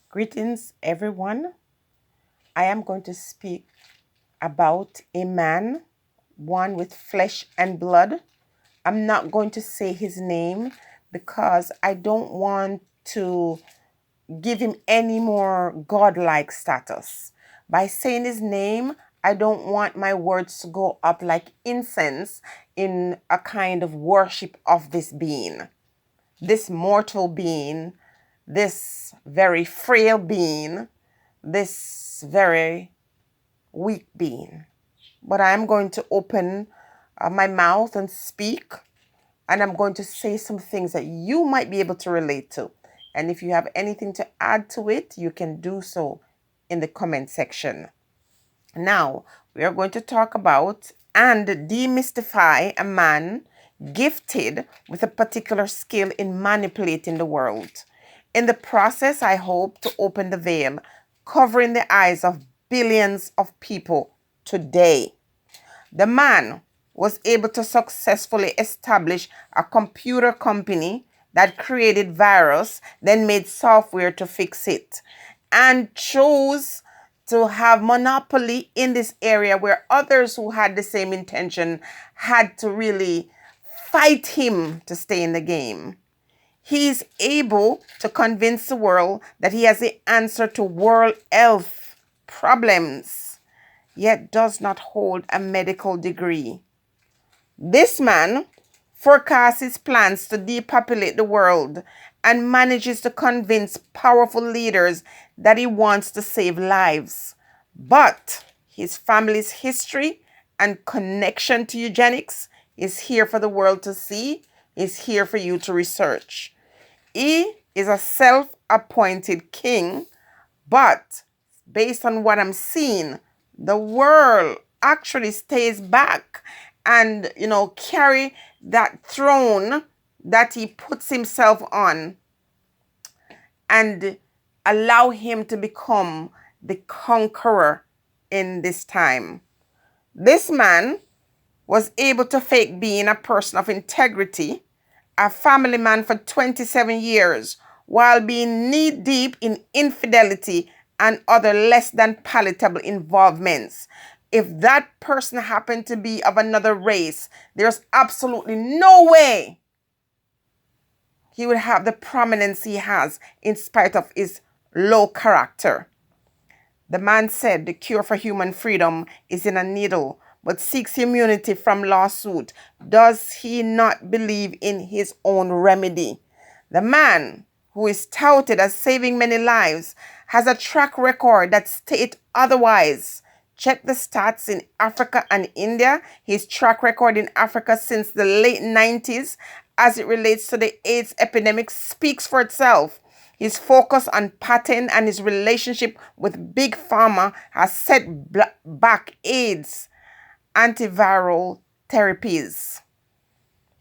Greetings, everyone. I am going to speak about a man, one with flesh and blood. I'm not going to say his name because I don't want to give him any more godlike status. By saying his name, I don't want my words to go up like incense in a kind of worship of this being, this mortal being, this very frail being, this very weak being. But I'm going to open my mouth and speak, and I'm going to say some things that you might be able to relate to. And if you have anything to add to it, you can do so in the comment section. Now, we are going to talk about and demystify a man gifted with a particular skill in manipulating the world. In the process, I hope to open the veil, covering the eyes of billions of people today. The man was able to successfully establish a computer company that created virus, then made software to fix it, and chose to have monopoly in this area where others who had the same intention had to really fight him to stay in the game. He's able to convince the world that he has the answer to world health problems, yet does not hold a medical degree. This man forecasts his plans to depopulate the world and manages to convince powerful leaders that he wants to save lives. But his family's history and connection to eugenics is here for the world to see, is here for you to research. He is a self-appointed king, but based on what I'm seeing, the world actually stays back and, carry that throne that he puts himself on and allow him to become the conqueror in this time. This man was able to fake being a person of integrity, a family man for 27 years, while being knee-deep in infidelity and other less than palatable involvements. If that person happened to be of another race, there's absolutely no way he would have the prominence he has in spite of his low character. The man said the cure for human freedom is in a needle, but seeks immunity from lawsuit. Does he not believe in his own remedy? The man, who is touted as saving many lives, has a track record that states otherwise. Check the stats in Africa and India. His track record in Africa since the late 90s as it relates to the AIDS epidemic speaks for itself. His focus on patent and his relationship with Big Pharma has set back AIDS antiviral therapies.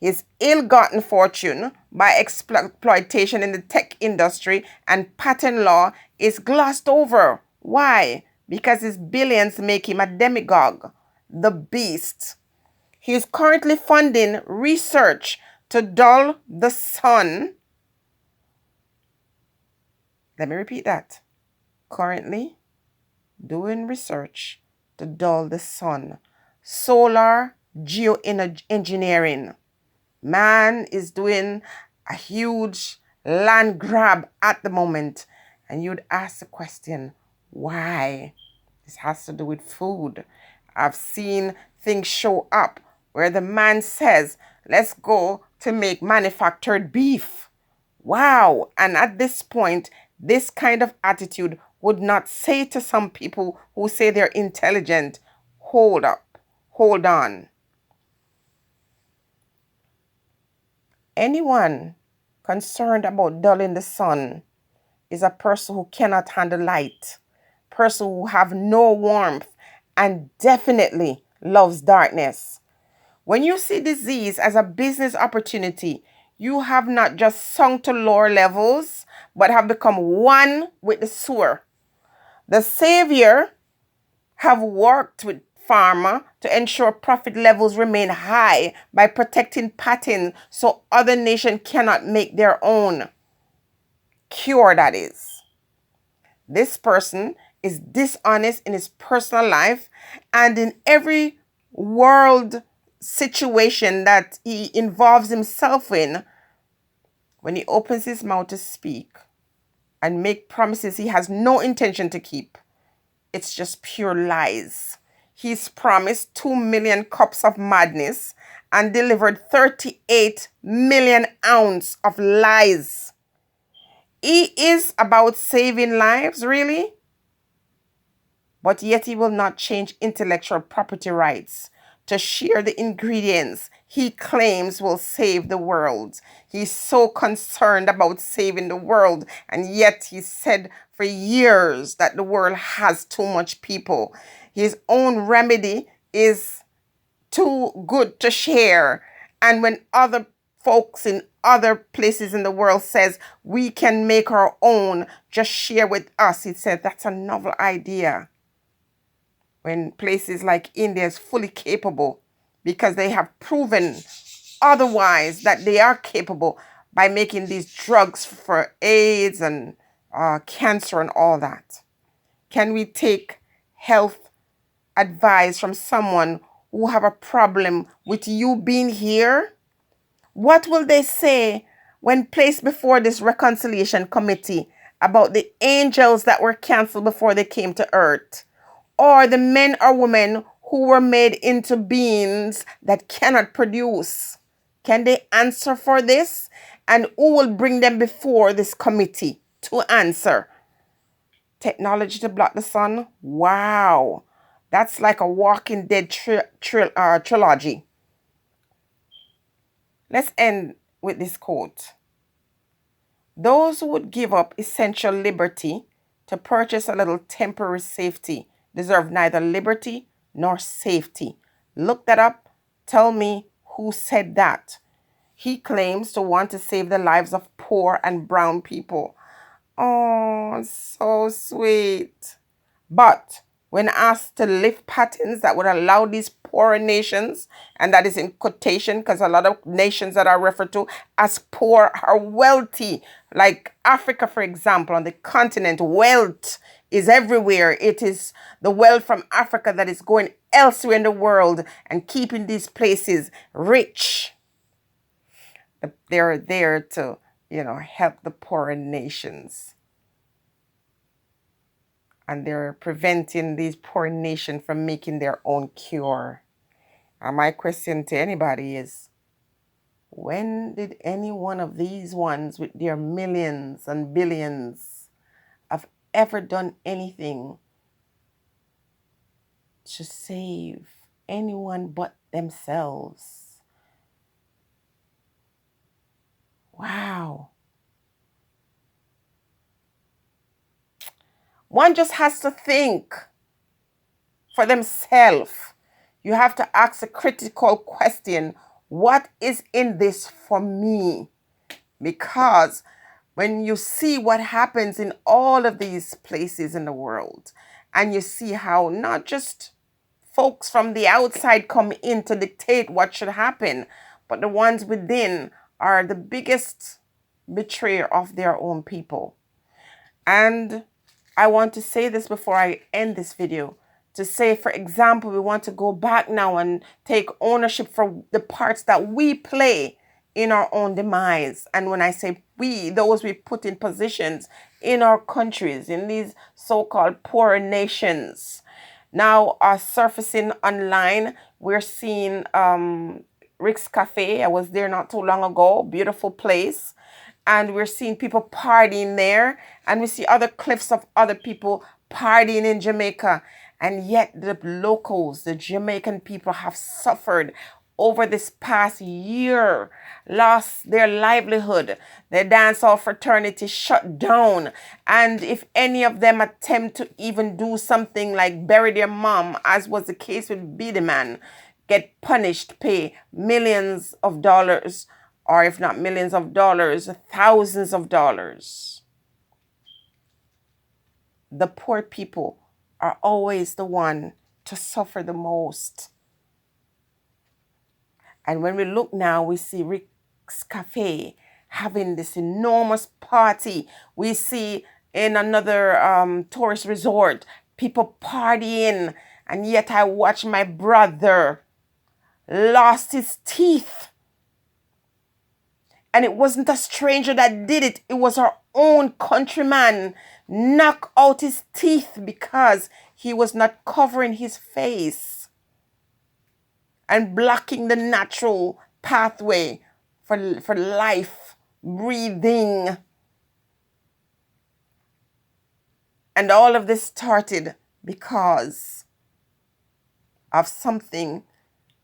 His ill-gotten fortune by exploitation in the tech industry and patent law is glossed over. Why? Because his billions make him a demagogue, the beast. He is currently funding research to dull the sun. Let me repeat that. Currently doing research to dull the sun. Solar geoengineering. Man is doing a huge land grab at the moment. And you'd ask the question, why? This has to do with food. I've seen things show up where the man says, let's go to make manufactured beef. Wow. And at this point, this kind of attitude would not say to some people who say they're intelligent, hold up, hold on. Anyone concerned about dulling the sun is a person who cannot handle light, person who have no warmth, and definitely loves darkness. When you see disease as a business opportunity, you have not just sunk to lower levels, but have become one with the sewer. The savior have worked with pharma to ensure profit levels remain high by protecting patents so other nations cannot make their own cure, that is. This person is dishonest in his personal life and in every world situation that he involves himself in. When he opens his mouth to speak and make promises he has no intention to keep, it's just pure lies. He's promised 2 million cups of madness and delivered 38 million ounces of lies. He is about saving lives, really? But yet he will not change intellectual property rights to share the ingredients he claims will save the world. He's so concerned about saving the world, and yet he said for years that the world has too much people. His own remedy is too good to share. And when other folks in other places in the world says we can make our own, just share with us, he said that's a novel idea. When places like India is fully capable, because they have proven otherwise that they are capable by making these drugs for AIDS and cancer and all that. Can we take health advice from someone who have a problem with you being here? What will they say when placed before this reconciliation committee about the angels that were canceled before they came to earth? Or the men or women who were made into beings that cannot produce? Can they answer for this? And who will bring them before this committee to answer? Technology to block the sun? Wow. That's like a Walking Dead trilogy. Let's end with this quote. Those who would give up essential liberty to purchase a little temporary safety deserve neither liberty nor safety. Look that up. Tell me who said that. He claims to want to save the lives of poor and brown people. Oh, so sweet. But when asked to lift patterns that would allow these poorer nations, and that is in quotation because a lot of nations that are referred to as poor are wealthy, like Africa, for example, on the continent, wealth is everywhere. It is the wealth from Africa that is going elsewhere in the world and keeping these places rich. They're there to, help the poorer nations. And they're preventing these poor nations from making their own cure. And my question to anybody is, when did any one of these ones with their millions and billions have ever done anything to save anyone but themselves? Wow. One just has to think for themselves. You have to ask a critical question. What is in this for me? Because when you see what happens in all of these places in the world, and you see how not just folks from the outside come in to dictate what should happen, but the ones within are the biggest betrayer of their own people. And I want to say this before I end this video, to say, for example, we want to go back now and take ownership for the parts that we play in our own demise. And when I say we, those we put in positions in our countries, in these so-called poorer nations. Now are surfacing online. We're seeing Rick's Cafe. I was there not too long ago. Beautiful place. And we're seeing people partying there. And we see other clips of other people partying in Jamaica. And yet the locals, the Jamaican people, have suffered over this past year, lost their livelihood. Their dancehall fraternity shut down. And if any of them attempt to even do something like bury their mom, as was the case with Beady Man, get punished, pay millions of dollars, or if not millions of dollars, thousands of dollars. The poor people are always the one to suffer the most. And when we look now, we see Rick's Cafe having this enormous party. We see in another tourist resort, people partying, and yet I watched my brother lost his teeth. And it wasn't a stranger that did it. It was our own countryman knock out his teeth because he was not covering his face and blocking the natural pathway for life, breathing. And all of this started because of something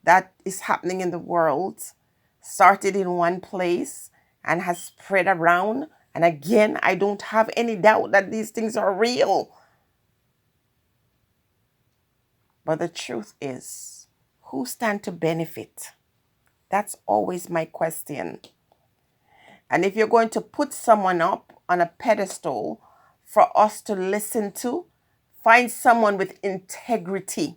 that is happening in the world, started in one place and has spread around. And again, I don't have any doubt that these things are real. But the truth is, who stand to benefit? That's always my question. And if you're going to put someone up on a pedestal for us to listen to, find someone with integrity.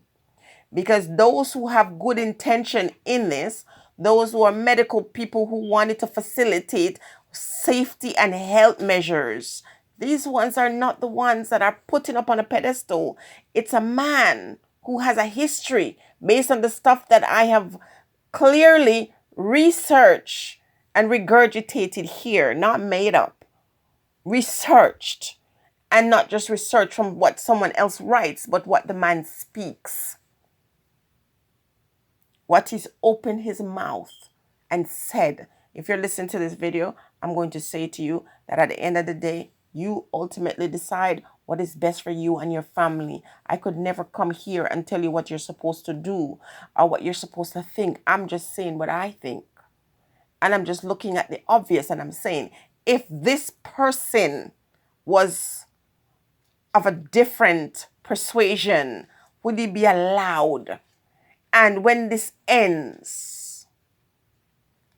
Because those who have good intention in this, those who are medical people who wanted to facilitate safety and health measures, these ones are not the ones that are putting up on a pedestal. It's a man who has a history based on the stuff that I have clearly researched and regurgitated here, not made up, researched, and not just researched from what someone else writes, but what the man speaks. What he's opened his mouth and said. If you're listening to this video, I'm going to say to you that at the end of the day, you ultimately decide what is best for you and your family. I could never come here and tell you what you're supposed to do or what you're supposed to think. I'm just saying what I think. And I'm just looking at the obvious and I'm saying, if this person was of a different persuasion, would he be allowed? And when this ends,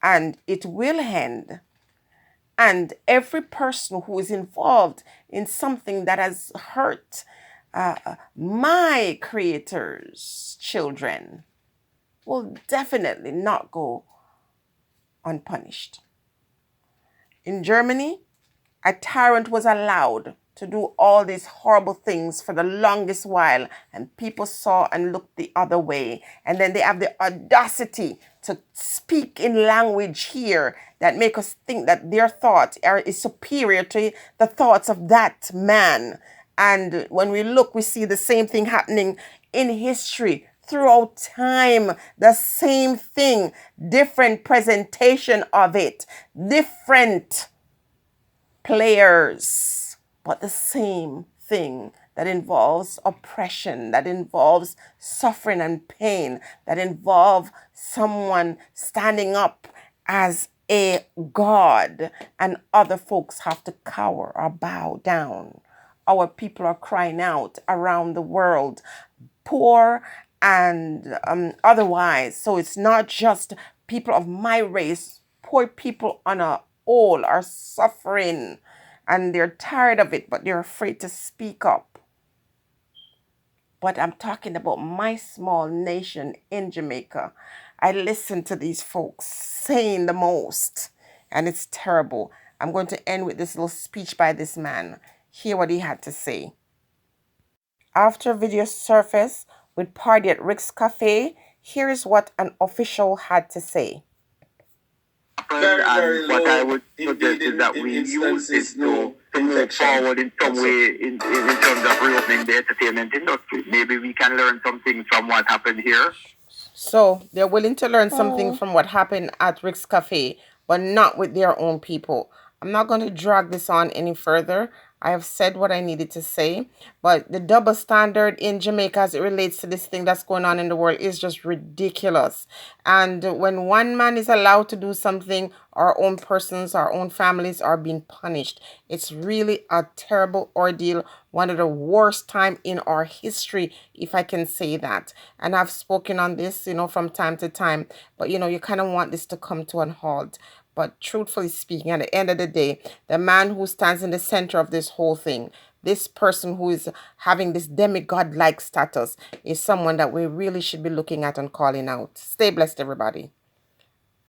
and it will end, and every person who is involved in something that has hurt my creator's children will definitely not go unpunished. In Germany, a tyrant was allowed to do all these horrible things for the longest while, and people saw and looked the other way. And then they have the audacity to speak in language here that make us think that their thought is superior to the thoughts of that man. And when we look, we see the same thing happening in history throughout time. The same thing, different presentation of it, different players, but the same thing that involves oppression, that involves suffering and pain, that involve someone standing up as a god and other folks have to cower or bow down. Our people are crying out around the world, poor and otherwise. So it's not just people of my race. Poor people on a whole are suffering and they're tired of it, but they're afraid to speak up. But I'm talking about my small nation in Jamaica. I listen to these folks saying the most, and it's terrible. I'm going to end with this little speech by this man. Hear what he had to say. After video surfaced with party at Rick's Cafe, here's what an official had to say. And what I would suggest is that we use this to move forward in some way in terms of reopening the entertainment industry. Maybe we can learn some things from what happened here. So they're willing to learn something from what happened at Rick's Cafe, but not with their own people. I'm not going to drag this on any further. I have said what I needed to say, but the double standard in Jamaica as it relates to this thing that's going on in the world is just ridiculous. And when one man is allowed to do something, our own persons, our own families are being punished. It's really a terrible ordeal, one of the worst time in our history, if I can say that. And I've spoken on this, from time to time, but you kind of want this to come to a halt. But truthfully speaking, at the end of the day, the man who stands in the center of this whole thing, this person who is having this demigod-like status, is someone that we really should be looking at and calling out. Stay blessed, everybody.